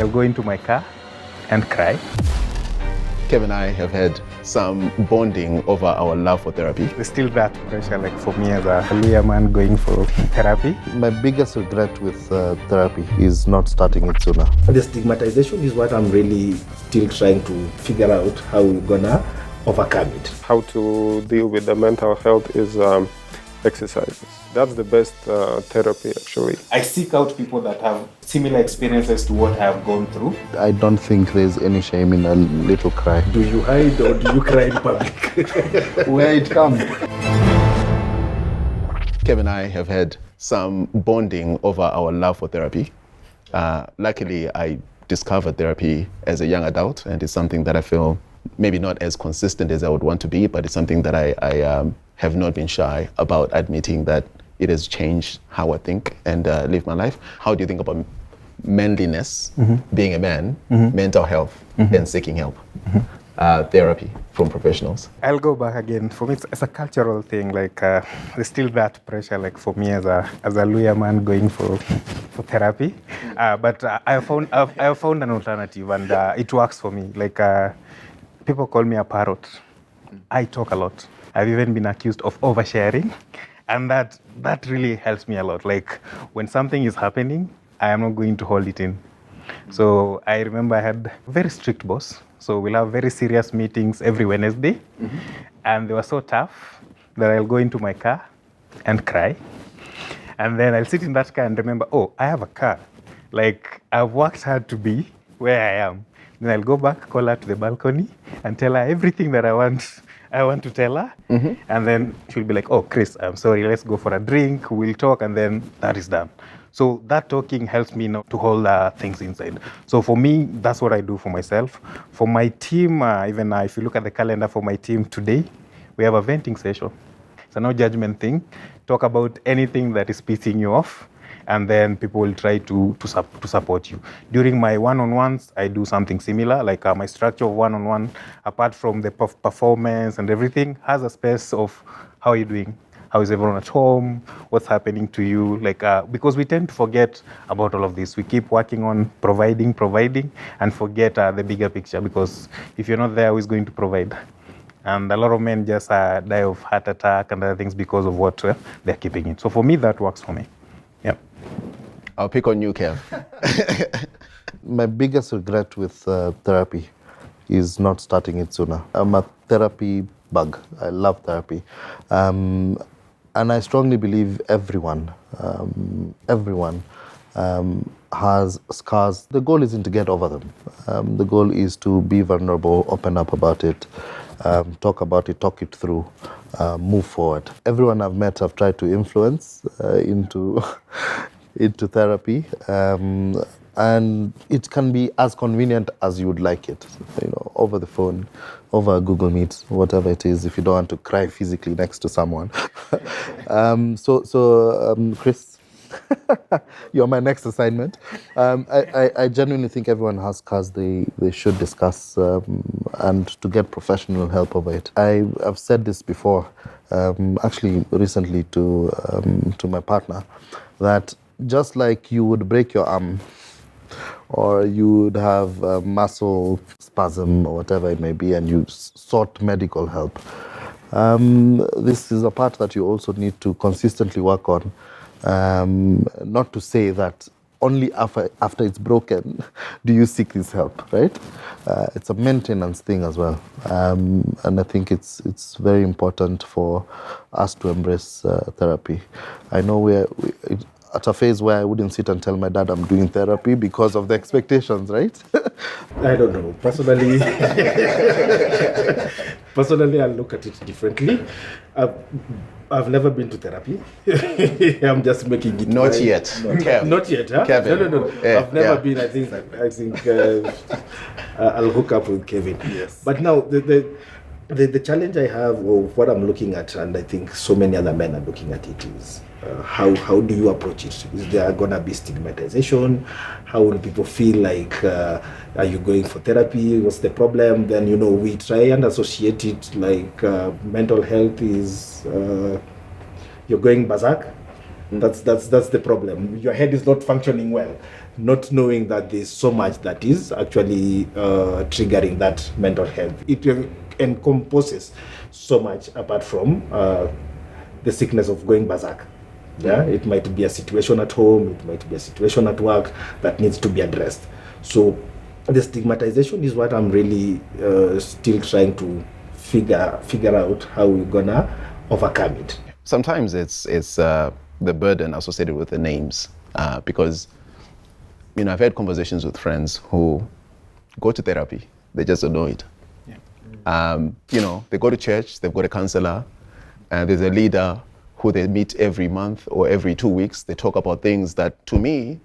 I'll go into my car and cry. Kev and I have had some bonding over our love for therapy. There's still that pressure, like for me as a lawyer man going for therapy. My biggest regret with therapy is not starting it sooner. The stigmatization is what I'm really still trying to figure out how we're gonna overcome it. How to deal with the mental health is exercises. That's the best therapy, actually. I seek out people that have similar experiences to what I have gone through. I don't think there's any shame in a little cry. Do you hide or do you cry in public? Where it comes. Kev and I have had some bonding over our love for therapy. Luckily, I discovered therapy as a young adult, and it's something that I feel maybe not as consistent as I would want to be, but it's something that I have not been shy about admitting that it has changed how I think and live my life. How do you think about manliness, being a man, mental health, and seeking help? Therapy from professionals. I'll go back again. For me, it's a cultural thing. Like there's still that pressure. Like for me as a lawyer man going for therapy, but I have found an alternative, and it works for me. Like people call me a parrot. I talk a lot. I've even been accused of oversharing, and that really helps me a lot. Like when something is happening, I am not going to hold it in. So I remember I had a very strict boss. So we'll have very serious meetings every Wednesday, and they were so tough that I'll go into my car and cry, and then I'll sit in that car and remember, oh, I have a car. Like I've worked hard to be where I am. Then I'll go back, call her to the balcony, and tell her everything that I want to tell her. And then she'll be like, oh, Chris, I'm sorry, let's go for a drink, we'll talk, and then that is done. So that talking helps me not to hold things inside. So for me, that's what I do for myself. For my team, even if you look at the calendar for my team today, we have a venting session. It's a no judgment thing. Talk about anything that is pissing you off, and then people will try to support you. During my one-on-ones, I do something similar, like my structure of one-on-one, apart from the performance and everything, has a space of how are you doing? How is everyone at home? What's happening to you? Like because we tend to forget about all of this. We keep working on providing, and forget the bigger picture, because if you're not there, who is going to provide? And a lot of men just die of heart attack and other things because of what they're keeping it. So for me, that works for me. Yeah. I'll pick on you, Kev. My biggest regret with therapy is not starting it sooner. I'm a therapy bug. I love therapy. And I strongly believe everyone has scars. The goal isn't to get over them. The goal is to be vulnerable, open up about it, talk about it, talk it through, move forward. Everyone I've met, I've tried to influence into therapy. And it can be as convenient as you would like it, over the phone, over Google Meet, whatever it is, if you don't want to cry physically next to someone. Chris, you're my next assignment. I genuinely think everyone has scars they should discuss and to get professional help over it. I've said this before, actually recently to my partner, that just like you would break your arm, or you would have a muscle spasm or whatever it may be, and you sought medical help. This is a part that you also need to consistently work on. Not to say that only after it's broken do you seek this help, right? It's a maintenance thing as well. And I think it's very important for us to embrace therapy. I know we're at a phase where I wouldn't sit and tell my dad I'm doing therapy because of the expectations, right? I don't know. Personally, I look at it differently. I've never been to therapy. I'm just making it. Not yet. Not yet, huh? Kevin. No. I've never been. I think I'll hook up with Kevin. Yes. But now the challenge I have, or what I'm looking at, and I think so many other men are looking at it, is how do you approach it? Is there gonna be stigmatization? How will people feel like, are you going for therapy? What's the problem? Then, we try and associate it like mental health is you're going berserk. That's the problem. Your head is not functioning well. not knowing that there's so much that is actually triggering that mental health. It encompasses so much apart from the sickness of going berserk. Yeah, it might be a situation at home, it might be a situation at work that needs to be addressed. So the stigmatization is what I'm really still trying to figure out how we're gonna overcome it. Sometimes it's the burden associated with the names, because I've had conversations with friends who go to therapy, they just don't know it. They go to church, they've got a counselor, and there's a leader who they meet every month or every 2 weeks. They talk about things that, to me,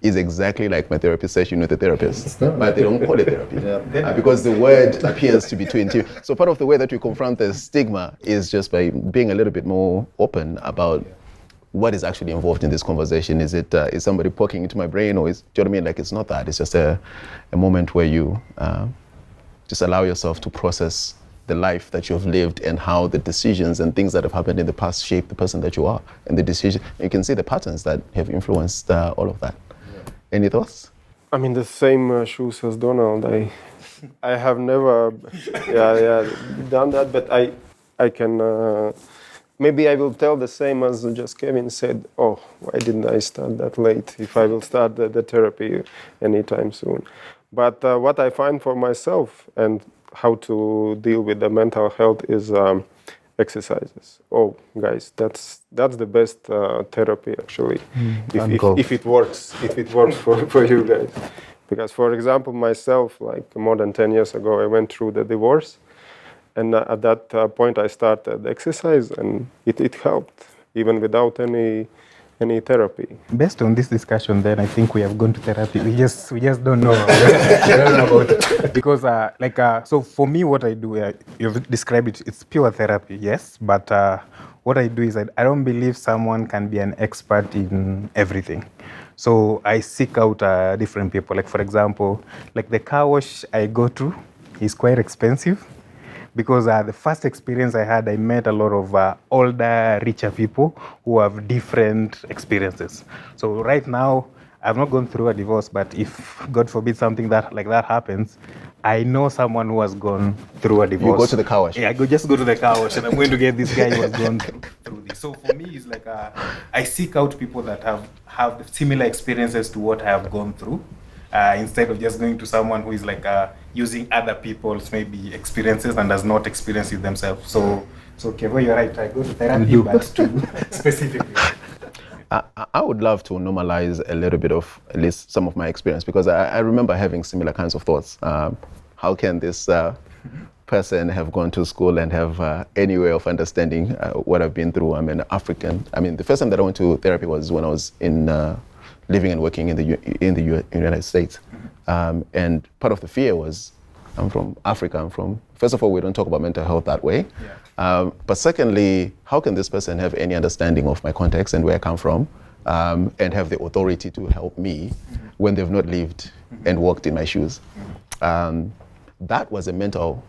is exactly like my therapy session with the therapist, but they don't call it therapy because the word appears to be too intimate. So part of the way that we confront the stigma is just by being a little bit more open about what is actually involved in this conversation. Is it is somebody poking into my brain, or do you know what I mean? Like, it's not that. It's just a moment where you just allow yourself to process the life that you've lived and how the decisions and things that have happened in the past shape the person that you are, and the decision. You can see the patterns that have influenced all of that. Any thoughts? I'm in the same shoes as Donald. I have never done that, but I can. Maybe I will tell the same as just Kevin said. Oh, why didn't I start that late? If I will start the therapy anytime soon. But what I find for myself and how to deal with the mental health is exercises. Oh, guys, that's the best therapy actually. If it works for you guys. Because, for example, myself, like more than 10 years ago, I went through the divorce, and at that point I started exercise, and it helped even without any therapy. Based on this discussion, then I think we have gone to therapy. We just don't know. I don't know about it. Because so for me, what I do, you've described it. It's pure therapy, yes. But what I do is I don't believe someone can be an expert in everything. So I seek out different people. Like, for example, like the car wash I go to is quite expensive. Because the first experience I had, I met a lot of older, richer people who have different experiences. So right now, I've not gone through a divorce, but if, God forbid, something like that happens, I know someone who has gone through a divorce. You go to the car wash? Yeah, just go to the car wash, and I'm going to get this guy who has gone through this. So for me, it's like I seek out people that have similar experiences to what I have gone through. Instead of just going to someone who is like using other people's maybe experiences and has not experienced it themselves. So Kevo, you're right. I go to therapy, but to specifically. I would love to normalize a little bit of at least some of my experience, because I remember having similar kinds of thoughts. How can this person have gone to school and have any way of understanding what I've been through? I'm an African. I mean, the first time that I went to therapy was when I was in living and working in the United States. And part of the fear was, I'm from Africa. First of all, we don't talk about mental health that way. Yeah. But secondly, how can this person have any understanding of my context and where I come from, and have the authority to help me when they've not lived and walked in my shoes? That was a mental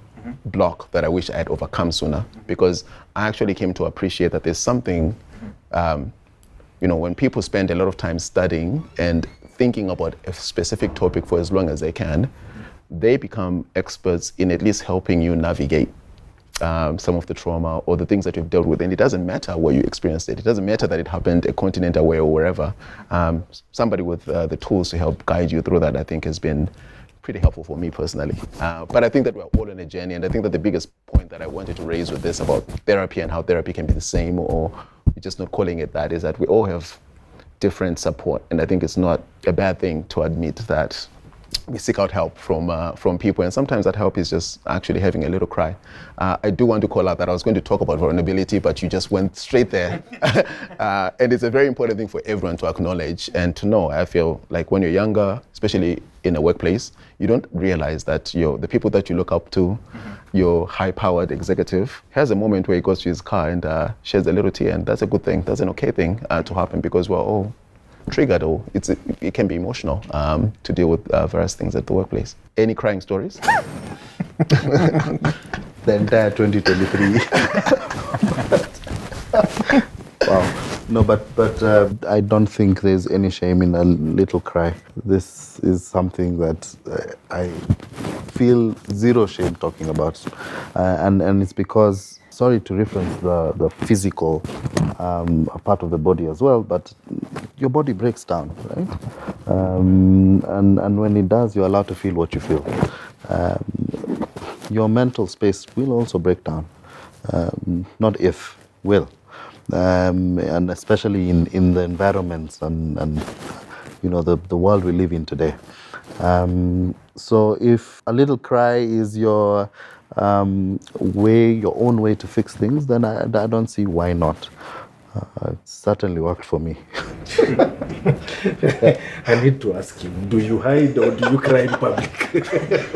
block that I wish I had overcome sooner, because I actually came to appreciate that there's something, when people spend a lot of time studying and thinking about a specific topic for as long as they can, they become experts in at least helping you navigate some of the trauma or the things that you've dealt with. And it doesn't matter where you experienced it. It doesn't matter that it happened a continent away or wherever. Somebody with the tools to help guide you through that, I think, has been pretty helpful for me personally. But I think that we're all on a journey, and I think that the biggest point that I wanted to raise with this about therapy and how therapy can be the same, or just not calling it that, is that we all have different support, and I think it's not a bad thing to admit that we seek out help from people, and sometimes that help is just actually having a little cry. I do want to call out that I was going to talk about vulnerability, but you just went straight there. And it's a very important thing for everyone to acknowledge and to know. I feel like when you're younger, especially in a workplace, you don't realize that the people that you look up to, your high-powered executive, has a moment where he goes to his car and sheds a little tear, and that's a good thing. That's an okay thing to happen, because we're all triggered, or it can be emotional to deal with various things at the workplace. Any crying stories? The entire 2023. Wow. No, but I don't think there's any shame in a little cry. This is something that I feel zero shame talking about, and it's because, sorry to reference the physical part of the body as well, but your body breaks down, right? And when it does, you're allowed to feel what you feel. Your mental space will also break down, not if, will. And especially in the environments and you know the world we live in today. So if a little cry is your your own way to fix things, then I don't see why not. It certainly worked for me. I need to ask you, do you hide or do you cry in public?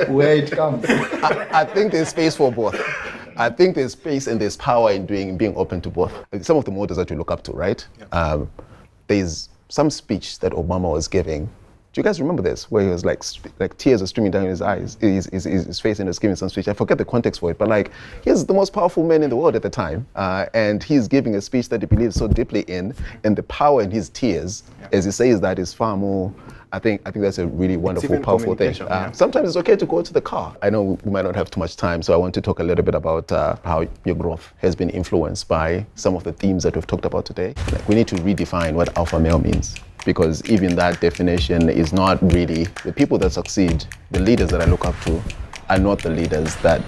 Where it comes. I think there's space for both. I think there's space and there's power in being open to both. Some of the models that you look up to, right? Yeah. There's some speech that Obama was giving. Do you guys remember this? Where he was like tears are streaming down his eyes, his face, and he's giving some speech. I forget the context for it, but like he's the most powerful man in the world at the time, and he's giving a speech that he believes so deeply in, and the power in his tears, as he says, that is far more. I think that's a really wonderful, powerful thing. Sometimes it's okay to go to the car. I know we might not have too much time, so I want to talk a little bit about how your growth has been influenced by some of the themes that we've talked about today. Like we need to redefine what alpha male means, because even that definition is not really the people that succeed. The leaders that I look up to are not the leaders that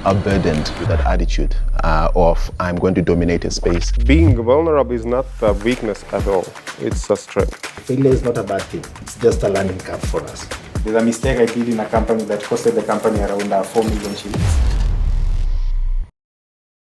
are burdened with that attitude of I'm going to dominate a space. Being vulnerable is not a weakness at all. It's a strength. Failure is not a bad thing. It's just a learning curve for us. There's a mistake I did in a company that costed the company around 4 million shillings.